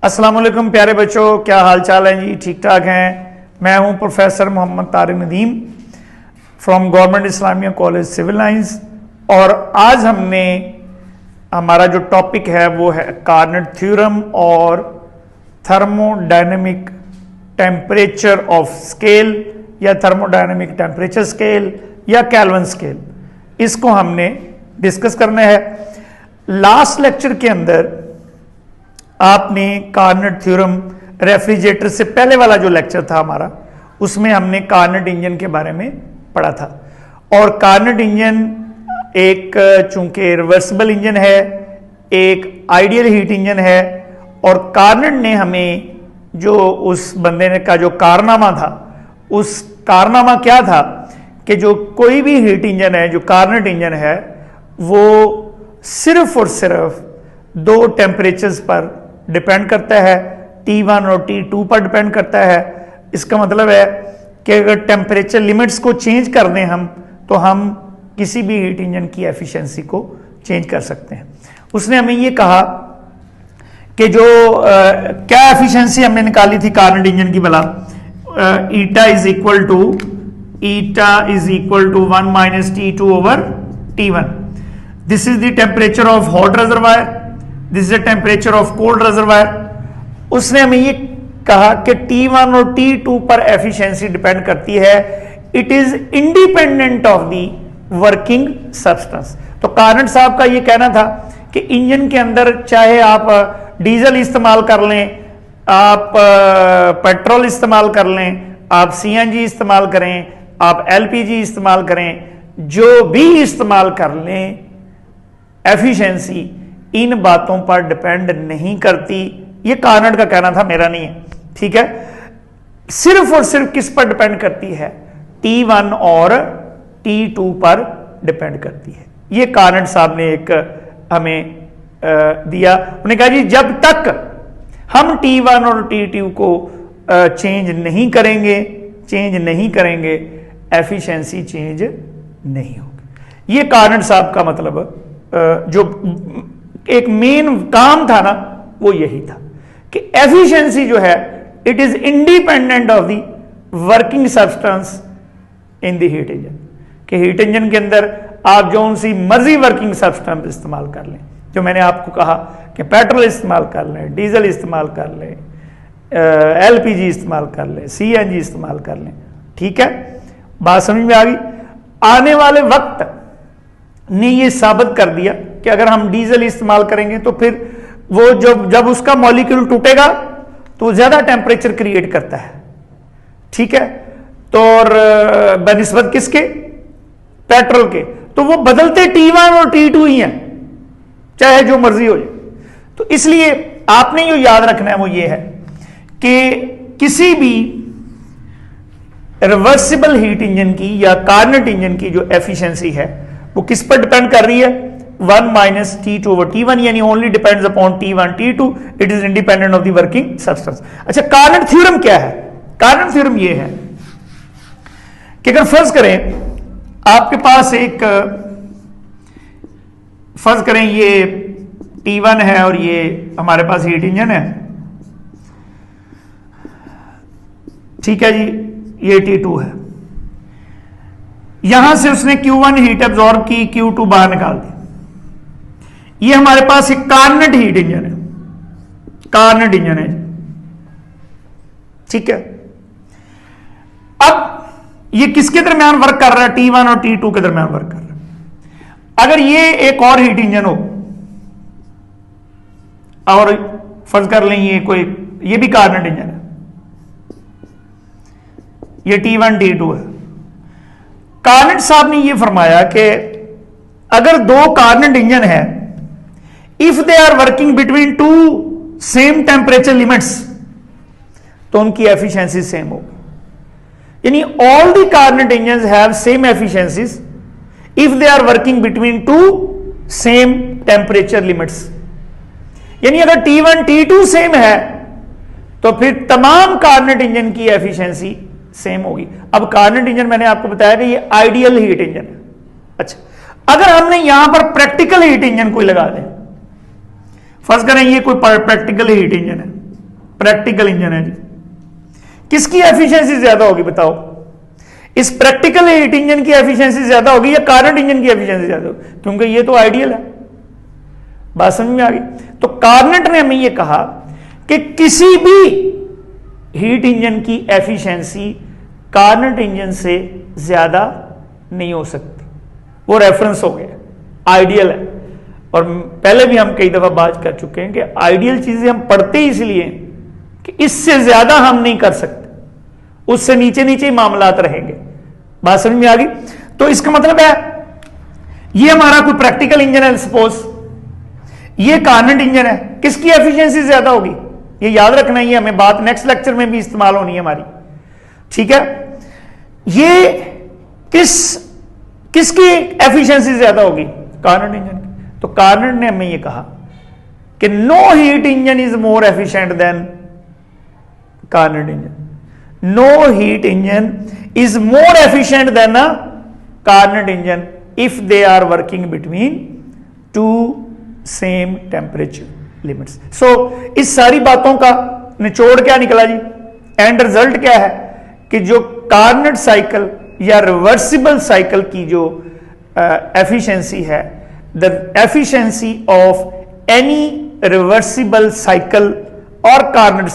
अस्सलाम वालेकुम प्यारे बच्चों, क्या हाल चाल है जी? ठीक ठाक हैं। मैं हूं professor Mohammad Tariq Nadeem from government Islamia college civil lines. और आज हमारा जो टॉपिक है वो है कार्नट थ्योरम और थर्मोडायनेमिक टेम्परेचर ऑफ स्केल या थर्मोडायनेमिक टेम्परेचर स्केल या केल्विन स्केल। इसको हमने डिस्कस करना है। लास्ट लेक्चर के अंदर आपने कार्नट थ्योरम रेफ्रिजरेटर से पहले वाला जो लेक्चर था हमारा, उसमें हमने कार्नट इंजन के बारे में पढ़ा था। और कार्नट इंजन एक चूंकि रिवर्सिबल इंजन है, एक आइडियल हीट इंजन है। और कार्नट ने हमें जो उस बंदे ने का जो कारनामा था, उस कारनामा क्या था कि जो कोई भी हीट इंजन है, जो कार्नट इंजन है, वो सिर्फ और सिर्फ दो टेम्परेचर्स पर डिपेंड करता है, T1 और T2 पर डिपेंड करता है। इसका मतलब है कि अगर टेम्परेचर लिमिट्स को चेंज कर दें हम, तो हम किसी भी हीट इंजन की एफिशिएंसी को चेंज कर सकते हैं। उसने हमें ये कहा कि जो क्या एफिशिएंसी हमने निकाली थी कार्नट इंजन की भला, eta is equal to 1 minus T2 over T1। This is the temperature of hot reservoir, this is the temperature of cold reservoir. उसने हमें ये कहा कि T1 और T2 पर एफिशिएंसी डिपेंड करती है, it is independent of the working substance. तो कार्नट साहब का ये कहना था कि इंजन के अंदर चाहे आप डीजल इस्तेमाल कर लें, आप पेट्रोल इस्तेमाल कर लें, आप CNG इस्तेमाल करें, आप LPG इस्तेमाल करें, जो भी इस्तेमाल कर लें, एफिशिएंसी इन बातों पर डिपेंड नहीं करती। ये कार्नट का कहना था, मेरा नहीं है, ठीक है। सिर्फ और सिर्फ किस पर डिपेंड करती है? T1 और T2 पर डिपेंड करती है। ये कार्नट साहब ने एक हमें दिया। उन्होंने कहा जी जब तक हम T1 और T2 को चेंज नहीं करेंगे एफिशिएंसी चेंज नहीं होगी। ये कार्नट साहब का मतलब जो एक मेन काम था ना, वो यही था कि एफिशिएंसी जो है it is independent of the working substance in the heat engine. कि हीट इंजन के अंदर आप जो सी मर्जी वर्किंग सब्सटेंस इस्तेमाल कर लें, जो मैंने आपको कहा कि पेट्रोल इस्तेमाल कर लें, डीजल इस्तेमाल कर लें, LPG इस्तेमाल कर लें, CNG इस्तेमाल कर लें, ठीक है। बात समझ में आ गई? आने वाले वक्त ने ये साबित कर दिया कि अगर हम डीजल इस्तेमाल करेंगे तो फिर वो जब उसका मॉलिक्यूल टूटेगा तो ज्यादा टेम्परेचर क्रिएट करता है, ठीक है। तो बनिस्बत किसके? पेट्रोल के। तो वो बदलते T1 और T2 ही हैं, चाहे जो मर्जी हो जाए। तो इसलिए आपने जो याद रखना है वो ये है कि किसी भी रिवर्सिबल हीट इंजन की या कार्नट इंजन की जो एफिशिएंसी है वो किस पर डिपेंड कर रही है? 1 माइनस T2 ओवर T1, यानी only depends upon T1 T2, it is independent of the working substance. अच्छा, कार्नट थ्योरम क्या है? कार्नट थ्योरम ये है कि अगर फर्ज करें आपके पास फर्ज करें ये T1 है और ये हमारे पास हीट इंजन है, ठीक है जी। ये T2 है, यहां से उसने Q1 हीट एब्जॉर्ब की, Q2 बाहर निकाल दी। ये हमारे पास एक कार्नट हीट इंजन है, कार्नट इंजन है, ठीक है। अब ये किसके दरमियान वर्क कर रहा है? T1 और T2 के दरमियान वर्क कर रहा है। अगर ये एक और हीट इंजन हो और फर्ज कर लें ये भी कार्नट इंजन है, ये T1 T2 है। कार्नट साहब ने यह फरमाया कि अगर दो कार्नट इंजन है, if they are working between two same temperature limits, तो उनकी एफिशिएंसी सेम होगी। यानी all the Carnot engine have same efficiencies if they are working between two same temperature limits. यानी अगर T1 T2 सेम है तो फिर तमाम कार्नट इंजन की एफिशिएंसी सेम होगी। अब कार्नट इंजन मैंने आपको बताया कि ये आइडियल हीट इंजन है। अच्छा, अगर हमने यहां पर प्रैक्टिकल हीट इंजन कोई लगा दें, फर्ज करें ये कोई प्रैक्टिकल हीट इंजन है, प्रैक्टिकल इंजन है जी, किसकी एफिशिएंसी ज्यादा होगी बताओ? इस प्रैक्टिकल हीट इंजन की एफिशिएंसी ज्यादा होगी या कारंट इंजन की एफिशिएंसी ज्यादा होगी? क्योंकि ये तो आइडियल है। बात समझ में आ गई? तो कार्नेट ने हमें ये कहा कि किसी भी हीट इंजन की एफिशिएंसी कार्नेट इंजन से ज्यादा नहीं हो सकती। वो रेफरेंस हो गया, आइडियल है। और पहले भी हम कई दफा बात कर चुके हैं कि आइडियल चीजें हम पढ़ते ही इसलिए कि इससे ज्यादा हम नहीं कर सकते, उससे नीचे नीचे ही मामलात रहेंगे। बात समझ में आ गई? तो इसका मतलब है ये हमारा कोई प्रैक्टिकल इंजन है, सपोज ये कार्नेट इंजन है, किसकी एफिशिएंसी ज्यादा होगी? ये याद रखना ही है हमें, बात नेक्स्ट लेक्चर में भी इस्तेमाल होनी है हमारी, ठीक है? ये किसकी एफिशिएंसी ज्यादा होगी? कार्नेट इंजन की। तो कार्नेट ने हमें ये कहा कि no heat engine is more efficient than Carnot engine. No heat engine is more efficient than a Carnot engine if they are working between two same temperature limits. So इस सारी बातों का निचोड़ क्या निकला जी? एंड रिजल्ट क्या है कि जो कार्नेट साइकिल या रिवर्सिबल साइकिल की जो एफिशिएंसी है, the efficiency of any reversible cycle और Carnot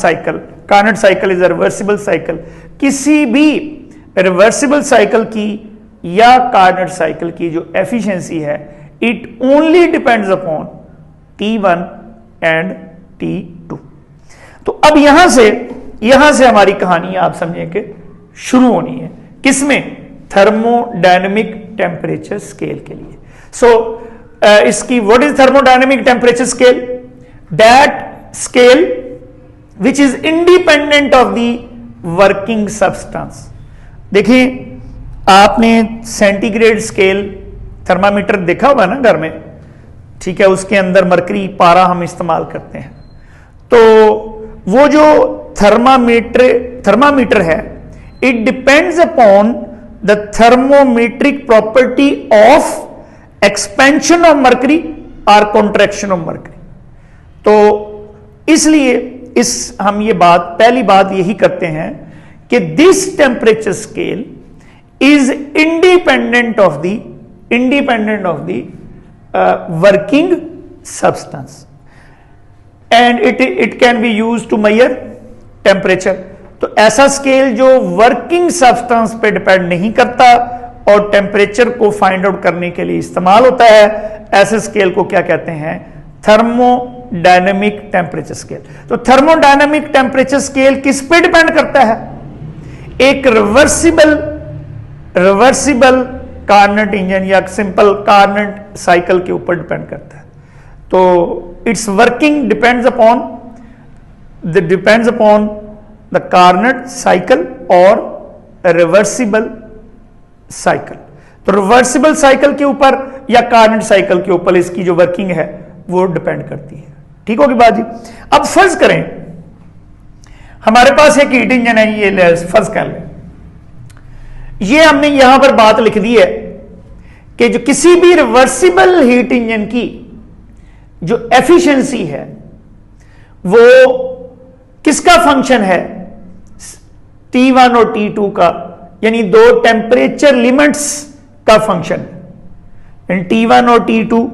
cycle is a reversible cycle, किसी भी रिवर्सिबल साइकिल की या कार्नेट साइकिल की जो एफिशिएंसी है, it only depends upon T1 and T2। तो अब यहां से हमारी कहानी आप समझें कि शुरू होनी है, किसमें? थर्मोडायनेमिक टेम्परेचर स्केल के लिए। सो इसकी what is thermodynamic temperature scale? That scale which is independent of the working substance. देखिए आपने सेंटीग्रेड स्केल थर्मामीटर देखा होगा ना घर में, ठीक है? उसके अंदर मरकरी पारा हम इस्तेमाल करते हैं। तो वो जो थर्मामीटर है, it depends upon the thermometric property of expansion of mercury और कॉन्ट्रैक्शन ऑफ मरकरी। तो इसलिए हम ये पहली बात यही करते हैं कि this temperature scale is independent of the working substance and it can be used to measure temperature. तो ऐसा स्केल जो वर्किंग सब्सटेंस पे डिपेंड नहीं करता और टेम्परेचर को फाइंड आउट करने के लिए इस्तेमाल होता है, ऐसे स्केल को क्या कहते हैं? Thermodynamic temperature scale. तो थर्मोडायनेमिक टेम्परेचर स्केल किस पे डिपेंड करता है? एक रिवर्सिबल कार्नेट इंजन या सिंपल कार्नेट साइकिल के ऊपर डिपेंड करता है। तो it's working depends upon the Carnot cycle और रिवर्सिबल साइकिल। तो रिवर्सिबल साइकिल के ऊपर या कार्नेट साइकिल के ऊपर इसकी जो वर्किंग है वो डिपेंड करती है। ठीक होगी बात जी? अब फर्ज करें हमारे पास एक हीट इंजन है, ये फर्ज कर लें, ये हमने यहां पर बात लिख दी है कि जो किसी भी रिवर्सिबल हीट इंजन की जो एफिशिएंसी है वो किसका फंक्शन है? T1 और T2 का, यानी दो टेम्परेचर लिमिट्स का फंक्शन, T1 और T2,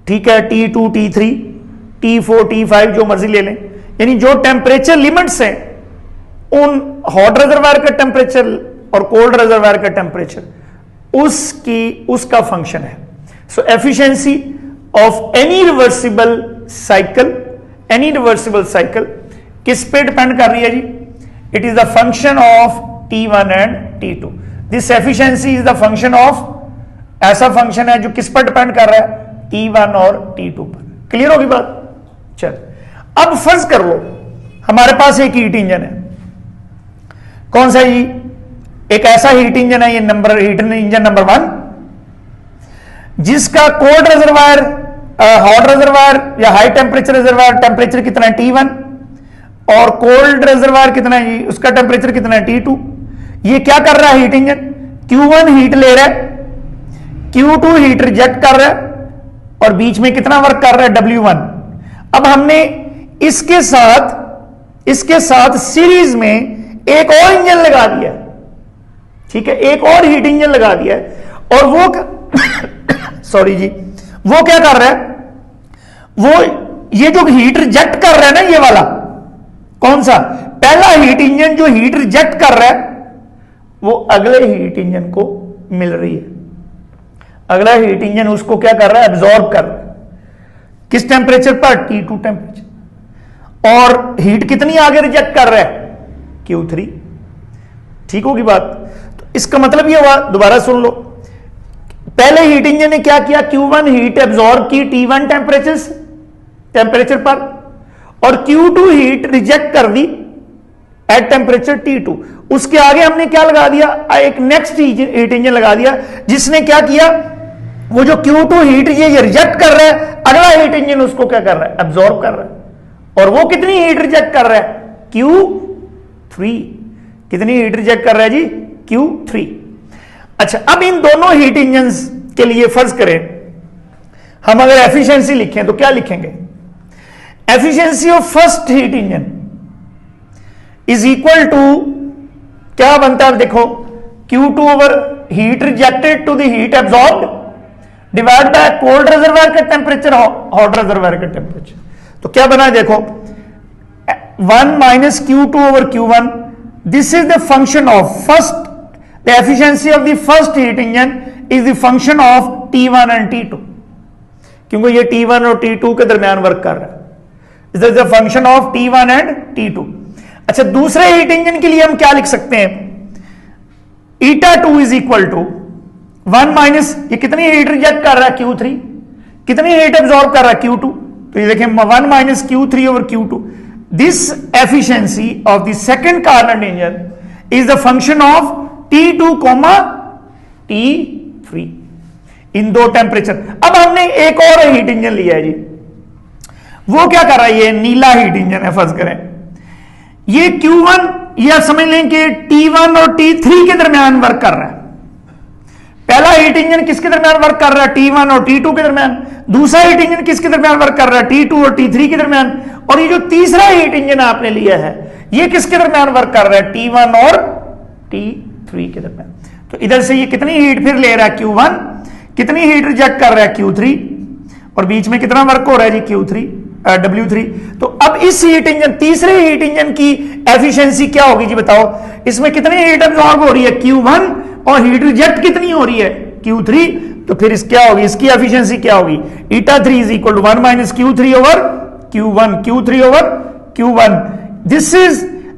ठीक है, T2 T3 T4 T5 जो मर्जी ले लें, यानी जो टेम्परेचर लिमिट्स हैं उन हॉट रिजर्वायर का टेम्परेचर और कोल्ड रिजर्वायर का टेम्परेचर उसका फंक्शन है। So efficiency of any reversible cycle किस पे डिपेंड कर रही है जी? It is the function of T1 and T2। This efficiency is the function of, ऐसा फंक्शन है जो किस पर डिपेंड कर रहा है? T1 और T2 पर। क्लियर होगी बात? चल अब फर्ज कर लो हमारे पास एक हीट इंजन है, कौन सा जी? एक ऐसा हीट इंजन है, ये हीट इंजन नंबर 1, जिसका कोल्ड रिजर्वायर, हॉट रिजर्वायर या हाई टेम्परेचर रिजर्वायर टेम्परेचर कितना है? T1, और कोल्ड रिजर्वायर कितना है जी? उसका टेम्परेचर कितना है? T2। ये क्या कर रहा है हीट इंजन? Q1 हीट ले रहा है, Q2 हीट रिजेक्ट कर रहा है, और बीच में कितना वर्क कर रहा है? W1। अब हमने इसके साथ इसके साथ सीरीज में एक और इंजन लगा दिया, ठीक है, एक और हीट इंजन लगा दिया है। और वो सॉरी जी, वो क्या कर रहा है, वो ये जो हीट रिजेक्ट कर रहा है ना, ये वाला कौन सा, पहला हीट इंजन जो हीट रिजेक्ट कर रहा है वो अगले हीट इंजन को मिल रही है। अगला हीट इंजन उसको क्या कर रहा है, एब्जॉर्ब कर रहा है। किस टेंपरेचर पर, T2 टेंपरेचर। और हीट कितनी आगे रिजेक्ट कर रहा है, Q3। ठीक होगी बात। तो इसका मतलब ये हुआ, दोबारा सुन लो, पहले हीट इंजन ने क्या किया, Q1 हीट एब्जॉर्ब की T1 टेंपरेचर पर, और Q2 हीट रिजेक्ट कर दी एट टेंपरेचर T2। उसके आगे हमने क्या लगा दिया, एक नेक्स्ट हीट इंजन लगा दिया, जिसने क्या किया, वो जो Q2 हीट ये रिजेक्ट कर रहा है, अगला हीट इंजन उसको क्या कर रहा है, एब्जॉर्ब कर रहा है। और वो कितनी हीट रिजेक्ट कर रहा है, Q3। कितनी हीट रिजेक्ट कर रहा है जी, Q3। अच्छा, अब इन दोनों हीट इंजन के लिए फर्ज करें हम अगर एफिशिएंसी लिखें तो क्या लिखेंगे, efficiency of first heat engine is equal to क्या बनता है, देखो, Q2 over heat rejected to the heat absorbed divide by cold reservoir का टेंपरेचर, हॉट रिजर्वायर का टेंपरेचर। तो क्या बना है, देखो, 1 minus Q2 over Q1, this is the function of first, the efficiency of the first heat engine is the function of T1 and T2, क्योंकि ये T1 और T2 के दरमियान वर्क कर रहा है। This is the function of T1 and T2। अच्छा, दूसरे हीट इंजन के लिए हम क्या लिख सकते हैं, eta2 is equal to 1 minus, ये कितनी हीट रिजेक्ट कर रहा है, Q3, कितनी हीट एब्जॉर्ब कर रहा है, Q2। तो ये देखें 1 minus Q3 over Q2, this efficiency of the second carbon engine is the function of T2, T3 इन दो टेंपरेचर। अब हमने एक और हीट इंजन लिया है जी, वो क्या कर रहा है, ये नीला हीट इंजन है, फर्ज करें ये Q1, या समझ लें कि T1 और T3 के दरमियान वर्क कर रहा है। पहला हीट इंजन किसके दरमियान वर्क कर रहा है, T1 और T2 के दरमियान। दूसरा हीट इंजन किसके दरमियान वर्क कर रहा है, T2 और T3 के दरमियान। और ये जो तीसरा हीट इंजन आपने लिया है, ये किसके दरमियान वर्क कर रहा है, T1 और T3 के दरमियान। तो इधर से ये कितनी हीट फिर ले रहा है, Q1, कितनी हीट रिजेक्ट कर रहा है, Q3, और बीच में कितना वर्क हो रहा है जी, Q3, W3। तो अब इस हीट इंजन, तीसरे हीट इंजन की एफिशिएंसी क्या होगी जी, बताओ, इसमें कितनी हीट एब्जॉर्ब हो रही है, Q1, और हीट रिजेक्ट कितनी हो रही है, Q3। तो फिर इस क्या होगी, इसकी एफिशिएंसी क्या होगी, eta3 is equal to 1 minus Q3 over Q1, Q3 over Q1।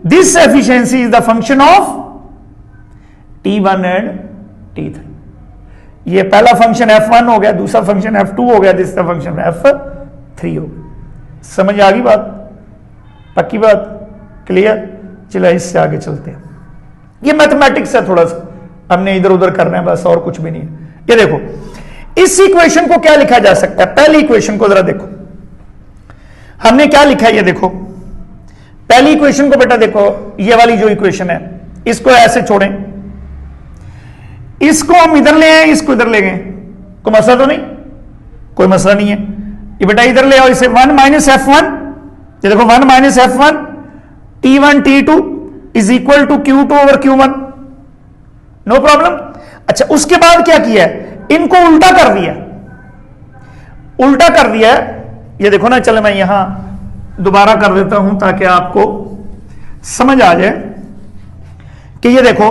This efficiency is the function of T1 and T3। ये पहला फंक्शन F1 हो गया, दूसरा फंक्शन F2 हो गया, तीसरा फंक्शन F3 हो गया। समझ आ गई बात, पक्की बात, क्लियर। चलो इससे आगे चलते हैं, ये मैथमेटिक्स है, थोड़ा सा हमने इधर उधर करना है बस, और कुछ भी नहीं है। ये देखो, इस इक्वेशन को क्या लिखा जा सकता है, पहली इक्वेशन को जरा देखो, हमने क्या लिखा है, ये देखो, पहली इक्वेशन को बेटा देखो, ये वाली जो इक्वेशन है, इसको ऐसे छोड़ें, इसको हम इधर ले आए, इसको इधर ले गए, कोई मसला तो नहीं, कोई मसला नहीं है। ये बेटा इधर ले आओ इसे, 1 माइनस F1, ये देखो 1 minus F1 T1 T2 is equal to Q2 over Q1, no problem. अच्छा, उसके बाद क्या किया है, इनको उल्टा कर दिया, उल्टा कर दिया है। ये देखो ना, चलो मैं यहां दोबारा कर देता हूं ताकि आपको समझ आ जाए कि ये देखो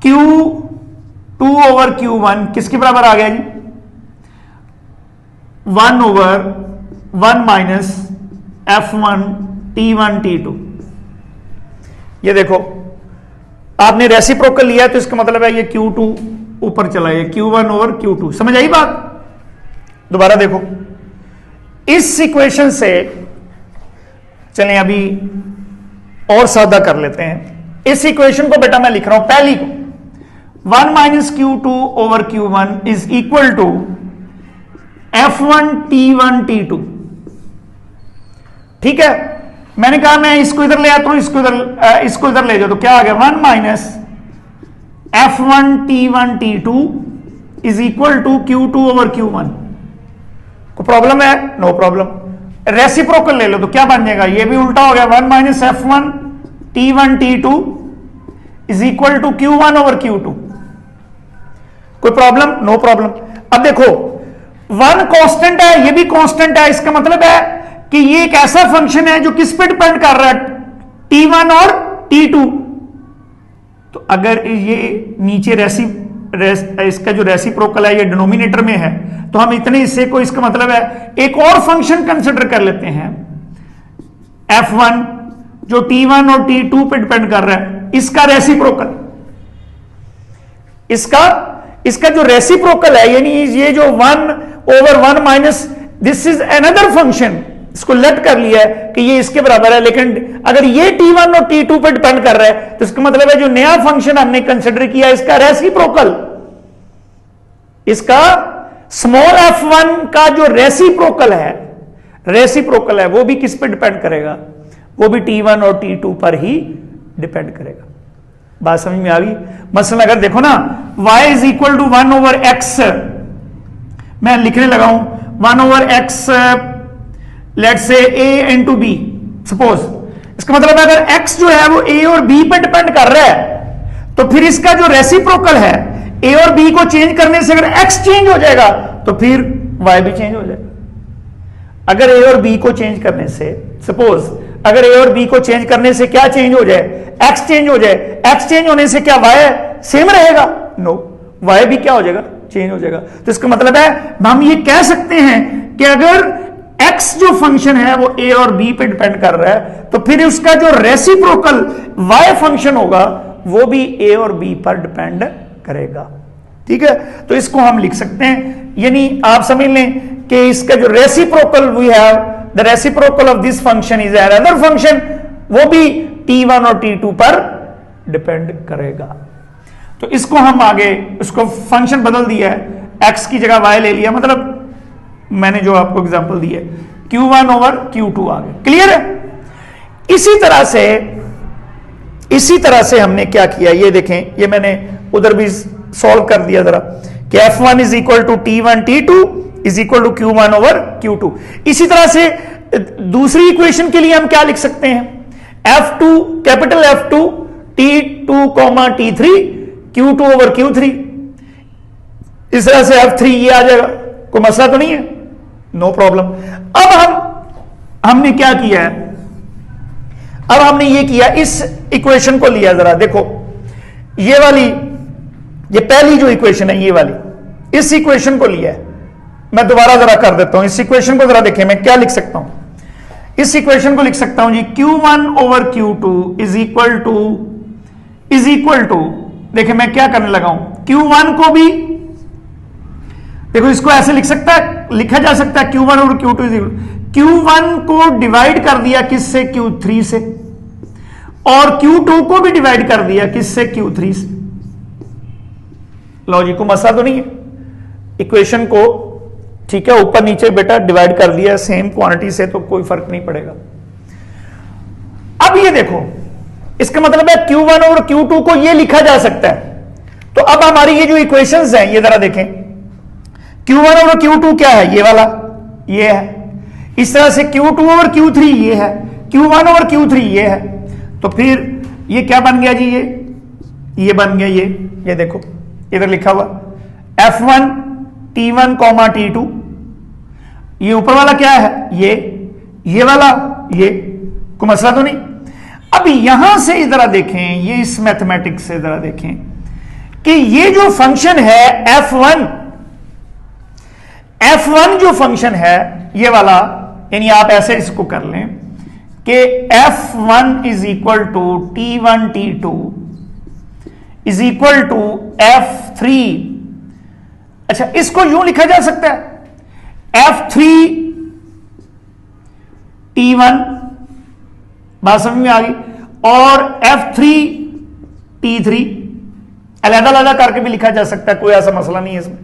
Q2 ओवर Q1 किसके बराबर आ गया जी, 1 over 1 minus F1 T1 T2। ये देखो, आपने रेसिप्रोकल लिया तो इसका मतलब है ये Q2 ऊपर चला है, Q1 ओवर Q2। समझ आई बात। दोबारा देखो, इस इक्वेशन से चलें अभी और सादा कर लेते हैं। इस इक्वेशन को बेटा मैं लिख रहा हूं, पहली को 1 minus Q2 over Q1 is equal to F1 T1 T2। ठीक है, मैंने कहा मैं इसको इधर ले आता हूं, इसको इधर ले जाओ, तो क्या आ गया, 1 minus F1 T1 T2 is equal to Q2 over Q1। को प्रॉब्लम है, नो प्रॉब्लम। रेसिप्रोकल ले लो तो क्या बन जाएगा, ये भी उल्टा हो गया, 1 minus F1 T1 T2 is equal to Q1 over Q2। कोई प्रॉब्लम? No problem. अब देखो 1 कांस्टेंट है, ये भी कांस्टेंट है, इसका मतलब है कि ये एक ऐसा फंक्शन है जो किस पे डिपेंड कर रहा है, T1 और T2। तो अगर ये नीचे इसका जो रेसिप्रोकल है ये डिनोमिनेटर में है, तो हम इतने हिस्से को, इसका मतलब है एक और फंक्शन कंसिडर कर लेते हैं F1 जो T1 और T2 पे डिपेंड कर रहा है, इसका रेसिप्रोकल, इसका जो रेसिप्रोकल है, यानी ये जो 1 over 1 minus, this is another function, इसको लेट कर लिया है कि ये इसके बराबर है, लेकिन अगर ये T1 और T2 पे डिपेंड कर रहा है तो इसका मतलब है जो नया फंक्शन हमने कंसिडर किया इसका रेसिप्रोकल, इसका स्मॉल f1 का जो रेसिप्रोकल है वो भी किस पे डिपेंड करेगा, वो भी T1 और T2 पर ही डिपेंड करेगा। बात समझ में आ गई? मसलन अगर देखो ना y is equal to 1 over x, मैं लिखने लगा हूं 1 over x let's say a into b, suppose, इसका मतलब अगर x जो है वो a और b पे डिपेंड कर रहा है तो फिर इसका जो रेसिप्रोकल है a और b को चेंज करने से अगर x चेंज हो जाएगा तो फिर y भी चेंज हो जाएगा। अगर a और b को चेंज करने से, सपोज अगर a और b को चेंज करने से क्या चेंज हो जाए, x चेंज हो जाए, x चेंज होने से क्या y सेम रहेगा? नो, y भी क्या हो जाएगा, चेंज हो जाएगा। तो इसका मतलब है हम ये कह सकते हैं कि अगर x जो फंक्शन है वो a और b पे डिपेंड कर रहा है तो फिर उसका जो रेसिप्रोकल y फंक्शन होगा वो भी a और b पर डिपेंड करेगा। ठीक है, तो इसको हम लिख सकते हैं, यानी आप समझ लें कि इसका जो reciprocal we have, the reciprocal of this function is another function, वो भी T1 और T2 पर डिपेंड करेगा। तो इसको हम आगे, उसको फंक्शन बदल दिया है, x की जगह y ले लिया, मतलब मैंने जो आपको एग्जांपल दी है Q1 ओवर Q2 आ गए। क्लियर है? इसी तरह से हमने क्या किया, ये देखें, ये मैंने उधर भी सॉल्व कर दिया जरा कि F1 is equal to T1 T2 is equal to Q1 over Q2। इसी तरह से दूसरी इक्वेशन के लिए हम क्या लिख सकते हैं, F2 capital F2 T2 T3 Q2 over Q3। इस तरह से F3 ये आ जाएगा, कोई मसला तो नहीं है, नो प्रॉब्लम। अब हमने क्या किया है, अब हमने ये किया, इस इक्वेशन को लिया, जरा देखो ये वाली, ये पहली जो इक्वेशन है ये वाली, इस इक्वेशन को लिया है, मैं दोबारा जरा कर देता हूं, इस इक्वेशन को जरा देखें, मैं क्या लिख सकता हूं, इस इक्वेशन को लिख सकता हूं जी Q1 over Q2 is equal to, देखिए मैं क्या करने लगा हूं, Q1 को भी देखो, इसको ऐसे लिखा जा सकता है Q1 over Q2 is equal, Q1 को डिवाइड कर दिया किससे, Q3 से, और Q2 को भी डिवाइड कर दिया किससे, Q3 से। लो जी, को मसला तो नहीं है, इक्वेशन को ठीक है ऊपर नीचे बेटा डिवाइड कर दिया सेम क्वांटिटी से, तो कोई फर्क नहीं पड़ेगा। अब ये देखो, इसका मतलब है Q1 और Q2 को ये लिखा जा सकता है। तो अब हमारी ये जो इक्वेशंस हैं, ये जरा देखें, Q1 और Q2 क्या है, ये वाला, ये है, इस तरह से Q2 और Q3 ये है, Q1 और Q3 ये है, तो फिर ये क्या बन गया जी, ये बन गया, ये देखो इधर लिखा हुआ F1 T1 T2, ये ऊपर वाला क्या है, ये वाला, ये कोई मसला तो नहीं। अब यहां से इधर देखें, ये इस मैथमेटिक्स से जरा देखें कि ये जो फंक्शन है F1 जो फंक्शन है ये वाला, यानी आप ऐसे इसको कर लें कि F1 is equal to T1 T2 is equal to F3। अच्छा, इसको यूं लिखा जा सकता है F3 T1, बात समझ में आ गई, और F3 T3 अलग-अलग करके भी लिखा जा सकता है, कोई ऐसा मसला नहीं है इसमें।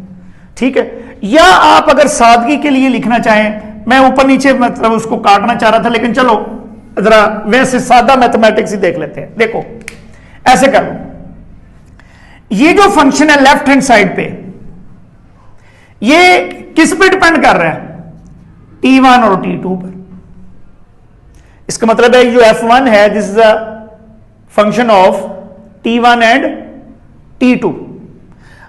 ठीक है, या आप अगर सादगी के लिए लिखना चाहें, मैं ऊपर नीचे मतलब उसको काटना चाह रहा था, लेकिन चलो जरा वैसे सादा मैथमेटिक्स ही देख लेते हैं। देखो ऐसे कर लो, ये जो फंक्शन है लेफ्ट हैंड साइड पे, ये किस पे डिपेंड कर रहा है, T1 और T2 पर। इसका मतलब है जो F1 है this is a function of T1 and T2।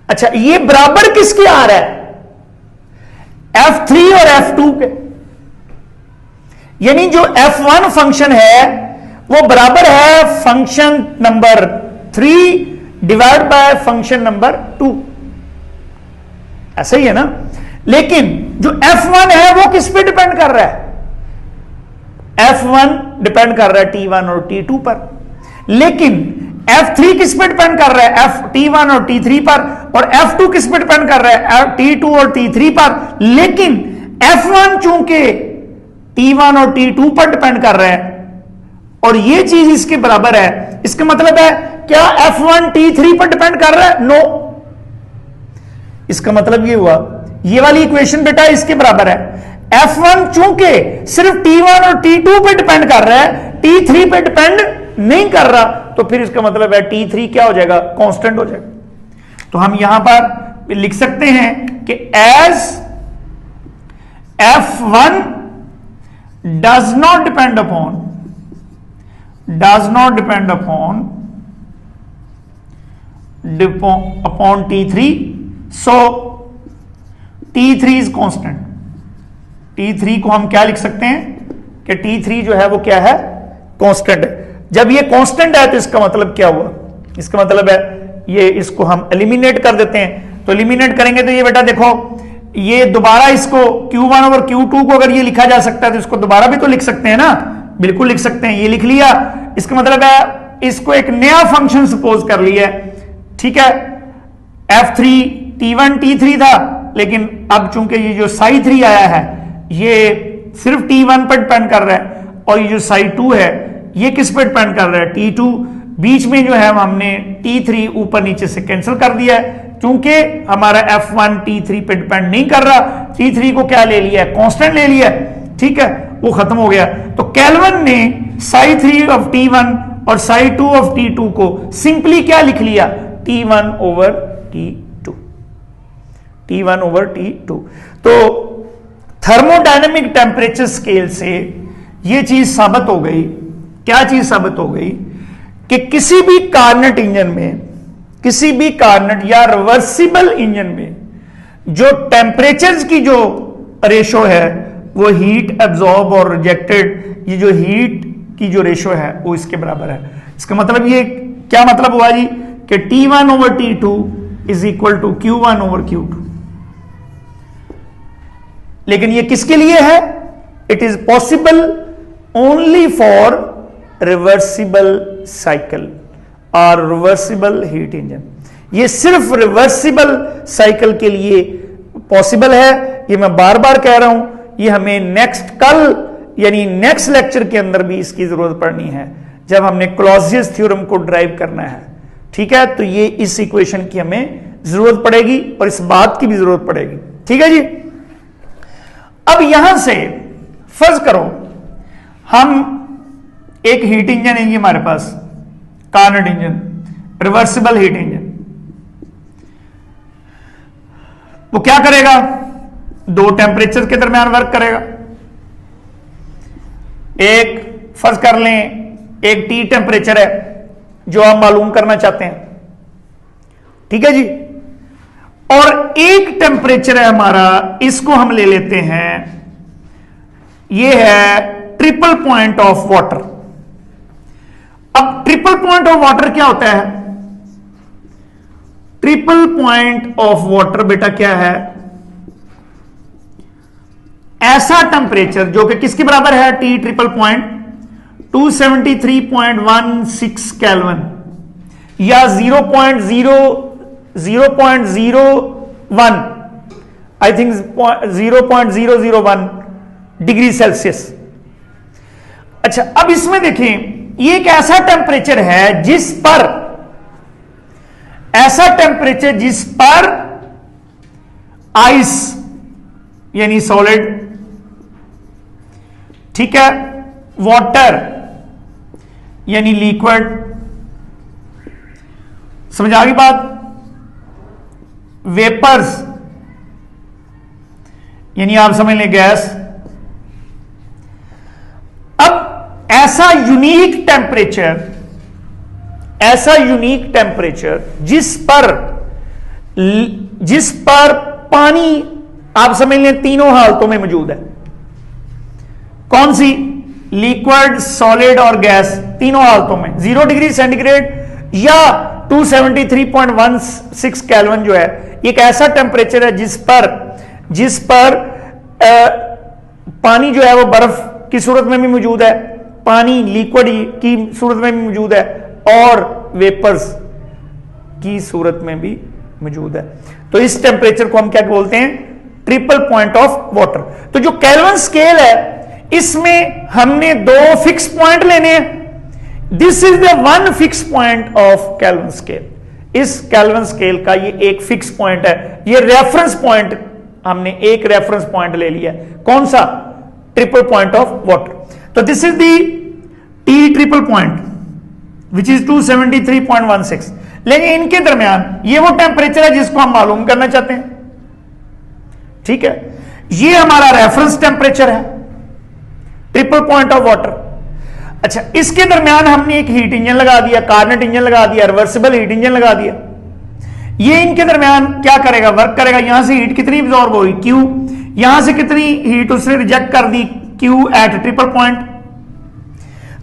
अच्छा, ये बराबर किसके आ रहा है? F3 और F2 के। यानी जो F1 फंक्शन है वो बराबर है function number 3 divide by function number 2। ऐसा ही है ना? लेकिन जो F1 है वो किस पे डिपेंड कर रहा है? F1 डिपेंड कर रहा है T1 और T2 पर, लेकिन F3 किस पे डिपेंड कर रहा है? T1 और T3 पर। और F2 किस पे डिपेंड कर रहा है? T2 और T3 पर। लेकिन F1 चूंकि T1 और T2 पर डिपेंड कर रहा है और ये चीज इसके बराबर है, इसका मतलब है क्या F1 T3 पर डिपेंड कर रहा है? नो। इसका मतलब ये हुआ ये वाली इक्वेशन बेटा इसके बराबर है। F1 चूंकि सिर्फ T1 और T2 पे डिपेंड कर रहा है, T3 पे डिपेंड नहीं कर रहा, तो फिर इसका मतलब है T3 क्या हो जाएगा? कांस्टेंट हो जाएगा। तो हम यहां पर लिख सकते हैं कि as F1 does not depend upon T3, so T3 is constant। T3 को हम क्या लिख सकते हैं कि T3 जो है वो क्या है? कांस्टेंट है। जब ये कांस्टेंट है तो इसका मतलब क्या हुआ? इसका मतलब है ये इसको हम एलिमिनेट कर देते हैं। तो एलिमिनेट करेंगे तो ये बेटा देखो, ये दोबारा इसको Q1 और Q2 को अगर ये लिखा जा सकता है तो इसको दोबारा भी तो लिख सकते हैं ना? बिल्कुल लिख सकते हैं। ये लिख लिया, इसका मतलब है इसको एक नया फंक्शन सपोज कर लिया, ठीक है? F3 T1 T3 था, लेकिन अब चूंकि ये जो साई 3 आया है ये सिर्फ T1 पर डिपेंड कर रहा है और ये जो साई 2 है ये किस पर डिपेंड कर रहा है? T2। बीच में जो है हमने T3 ऊपर नीचे से कैंसिल कर दिया है, क्योंकि हमारा F1 T3 पे डिपेंड नहीं कर रहा। T3 को क्या ले लिया है? कांस्टेंट ले लिया है, ठीक है? वो खत्म हो गया। तो केल्विन ने साई 3 ऑफ T1 और साई 2 ऑफ T2 को सिंपली क्या लिख लिया? T1 over T2, T1 over T2। तो थर्मोडायनेमिक टेम्परेचर स्केल से यह चीज साबित हो गई। क्या चीज साबित हो गई? कि किसी भी कार्नेट इंजन में, किसी भी कार्नेट या रिवर्सिबल इंजन में जो टेम्परेचर की जो रेशो है वो हीट एब्जॉर्ब और रिजेक्टेड, ये जो हीट की जो रेशो है वो इसके बराबर है। इसका मतलब ये क्या मतलब हुआ जी? कि T1 over T2 is equal to Q1 over Q2। लेकिन ये किसके लिए है? It is possible only for reversible cycle और रिवर्सिबल हीट इंजन। ये सिर्फ रिवर्सिबल साइकिल के लिए पॉसिबल है। ये मैं बार बार कह रहा हूं, ये हमें नेक्स्ट कल यानी नेक्स्ट लेक्चर के अंदर भी इसकी जरूरत पड़नी है, जब हमने क्लॉजियस थ्योरम को ड्राइव करना है, ठीक है? तो ये इस इक्वेशन की हमें जरूरत पड़ेगी और इस बात की भी जरूरत पड़ेगी, ठीक है जी? अब यहां से फर्ज करो हम एक हीट इंजन है ये हमारे पास, कार्नेट इंजन, रिवर्सिबल हीट इंजन। वो क्या करेगा? दो टेम्परेचर के दरमियान वर्क करेगा। एक फर्ज कर लें एक T टेम्परेचर है जो आप मालूम करना चाहते हैं, ठीक है जी? और एक टेम्परेचर है हमारा, इसको हम ले लेते हैं, ये है ट्रिपल पॉइंट ऑफ वाटर। अब ट्रिपल पॉइंट ऑफ वाटर क्या होता है? ट्रिपल पॉइंट ऑफ वाटर बेटा क्या है? ऐसा टेम्परेचर जो कि किसके बराबर है? T ट्रिपल पॉइंट 273.16 केल्विन या 0.001 आई थिंक 0.001 डिग्री सेल्सियस। अच्छा, अब इसमें देखें, ये एक ऐसा टेम्परेचर है जिस पर, ऐसा टेम्परेचर जिस पर आइस यानी सॉलिड, ठीक है, वाटर यानी लिक्विड, समझ आ गई बात? वेपर्स यानी आप समझ लें गैस। अब ऐसा यूनिक टेम्परेचर जिस पर पानी आप समझ लें तीनों हालतों में मौजूद है। कौन सी? लिक्विड, सॉलिड और गैस, तीनों हालतों में 0 डिग्री सेंटीग्रेड या 273.16 केल्विन जो है, एक ऐसा टेम्परेचर है जिस पर पानी जो है वो बर्फ की सूरत में भी मौजूद है, पानी लिक्विड की सूरत में भी मौजूद है और वेपर्स की सूरत में भी मौजूद है। तो इस टेम्परेचर को हम क्या बोलते हैं? Triple point of water. तो जो केल्विन स्केल है इसमें हमने 2 फिक्स पॉइंट लेने हैं। This is the one fix point of kelvin scale. इस केल्विन स्केल का ये एक फिक्स पॉइंट है, ये रेफरेंस पॉइंट, हमने एक रेफरेंस पॉइंट ले लिया। कौन सा? Triple point of water. तो this is the T triple point which is 273.16। लेकिन इनके दरमियान ये वो टेम्परेचर है जिसको हम मालूम करना चाहते हैं। ठीक है, ये हमारा रेफरेंस टेम्परेचर है, ट्रिपल पॉइंट ऑफ वाटर। अच्छा, इसके दरमियान हमने एक हीट इंजन लगा दिया, कार्नेट इंजन लगा दिया, रिवर्सिबल हीट इंजन लगा दिया। ये इनके दरमियान क्या करेगा? वर्क करेगा। यहां से हीट कितनी एब्जॉर्ब होगी? Q। यहां से कितनी हीट उसने रिजेक्ट कर दी? Q at triple point.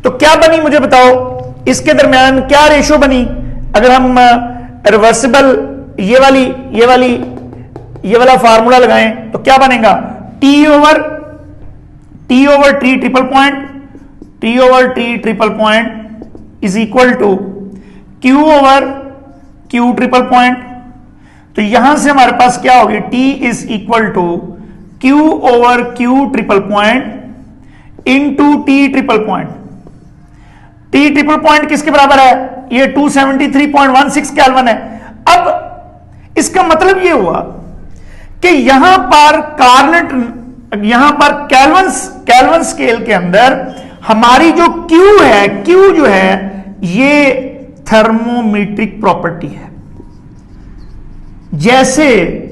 तो क्या बनी मुझे बताओ, इसके दरमियान क्या रेशो बनी? अगर हम रिवर्सिबल ये वाला फार्मूला लगाएं तो क्या बनेगा? T over T triple point is equal to Q over Q triple point. तो यहां से हमारे पास क्या होगी? T is equal to Q over Q triple point into T triple point. T triple point किसके बराबर है? ये 273.16 केल्विन है। अब इसका मतलब ये हुआ कि यहां पर केल्विन स्केल के अंदर हमारी जो Q है, Q जो है ये थर्मोमीट्रिक प्रॉपर्टी है, जैसे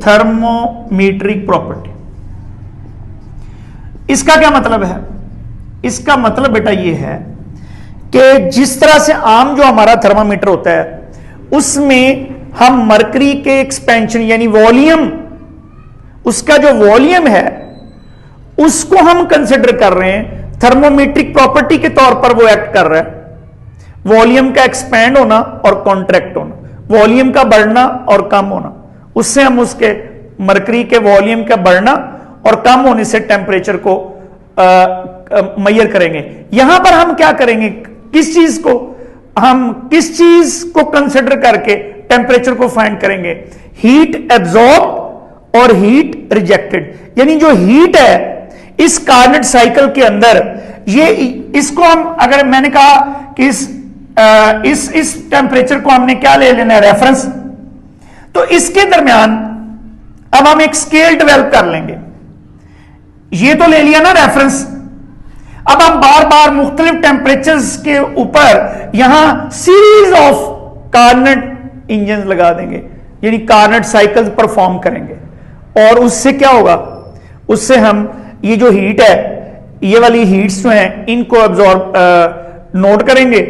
थर्मोमीट्रिक प्रॉपर्टी। इसका क्या मतलब है? इसका मतलब बेटा ये है कि जिस तरह से आम जो हमारा थर्मामीटर होता है उसमें हम मरकरी के एक्सपेंशन यानी वॉल्यूम, उसका जो वॉल्यूम है उसको हम कंसिडर कर रहे हैं, थर्मोमीट्रिक प्रॉपर्टी के तौर पर वो एक्ट कर रहा है। वॉल्यूम का एक्सपैंड होना और कॉन्ट्रैक्ट होना, वॉल्यूम का बढ़ना और कम होना, उससे हम उसके मरकरी के वॉल्यूम का बढ़ना और कम होने से टेम्परेचर को मेजर करेंगे। यहां पर हम क्या करेंगे? किस चीज को कंसिडर करके टेम्परेचर को फाइंड करेंगे? हीट एब्जॉर्ब और हीट रिजेक्टेड। यानी जो हीट है इस कार्नेट साइकिल के अंदर, ये इसको हम, अगर मैंने कहा कि इस टेम्परेचर को हमने क्या ले लेना है? रेफरेंस। तो इसके दरमियान अब हम एक स्केल डेवलप कर लेंगे। ये तो ले लिया ना रेफरेंस। अब हम बार बार मुख्तलिफ टेम्परेचर्स के ऊपर यहां सीरीज ऑफ कार्नेट इंजन लगा देंगे, यानी कार्नेट साइकिल्स परफॉर्म करेंगे। और उससे क्या होगा? उससे हम ये जो हीट है, ये वाली हीट्स जो हैं, इनको एब्जॉर्ब नोट करेंगे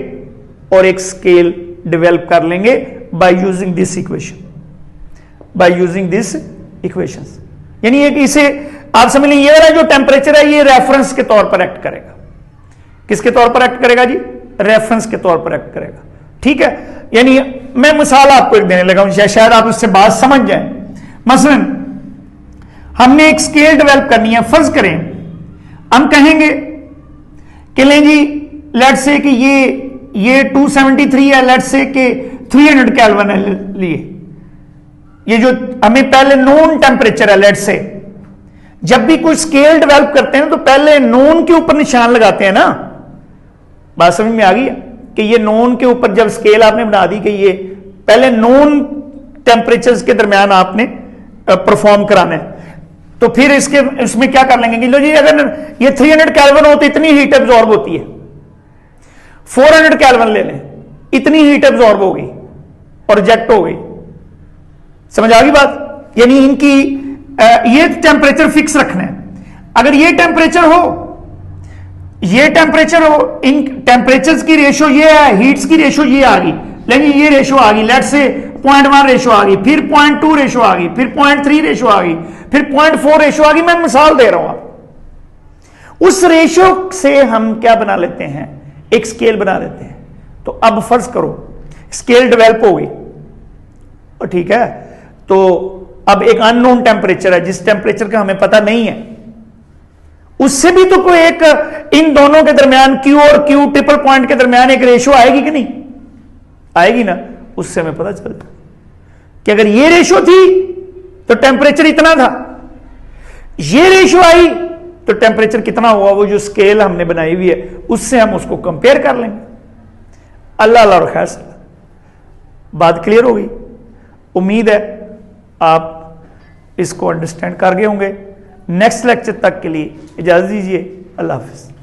और एक स्केल डेवलप कर लेंगे बाय यूजिंग दिस इक्वेशन। यानी एक इसे आप समझ लीजिए, ये वाला जो टेम्परेचर है ये रेफरेंस के तौर पर एक्ट करेगा। किसके तौर पर एक्ट करेगा जी? रेफरेंस के तौर पर एक्ट करेगा। ठीक है, यानी मैं मिसाल आपको एक देने लगा हूं, शायद आप उससे बात समझ जाए। मसलन हमने एक स्केल डेवलप करनी है। फर्ज करें हम कहेंगे कि लें जी, लेट्स से कि ये 273 है, लेट्स से कि 300 केल्विन है लिए। ये जो हमें पहले नोन टेम्परेचर है, लेट्स से जब भी कोई स्केल डेवलप करते हैं तो पहले नोन के ऊपर निशान लगाते हैं ना। बात समझ में आ गई है कि ये नोन के ऊपर जब स्केल आपने बना दी कि ये पहले नोन टेम्परेचर्स के दरमियान आपने परफॉर्म कराना है, तो फिर इसमें क्या कर लेंगे कि लो जी, अगर ये 300 केल्विन हो तो इतनी हीट एब्जॉर्ब होती है। 400 केल्विन ले लें, इतनी हीट एब्जॉर्ब होगी और रिजेक्ट हो गई। समझ आ गई बात? यानी इनकी ये टेम्परेचर फिक्स रखना है। अगर ये टेम्परेचर हो, ये टेम्परेचर इन टेम्परेचर्स की रेशो ये है, हीट्स की रेशो ये आ गई, लेकिन ये रेशो आ गई, लेट से 0.1 रेशो आ गई, फिर 0.2 रेशो आ गई, फिर 0.3 रेशो आ गई, फिर 0.4 रेशो आ गई। मैं मिसाल दे रहा हूं आप, उस रेशो से हम क्या बना लेते हैं, एक स्केल बना लेते हैं। तो अब फर्ज करो स्केल डेवलप हो गई, और ठीक है, तो अब एक अननोन टेम्परेचर है जिस टेम्परेचर का हमें पता नहीं है, उससे भी तो कोई एक इन दोनों के दरमियान Q और Q ट्रिपल पॉइंट के दरमियान एक रेशो आएगी कि नहीं आएगी ना। उससे हमें पता चलता कि अगर ये रेशो थी तो टेम्परेचर इतना था, ये रेशो आई तो टेम्परेचर कितना हुआ, वो जो स्केल हमने बनाई हुई है उससे हम उसको कंपेयर कर लेंगे। अल्लाह और खैर से बात क्लियर हो गई। उम्मीद है आप इसको अंडरस्टैंड कर गए होंगे। नेक्स्ट लेक्चर तक के लिए इजाजत दीजिए। अल्लाह हाफिज।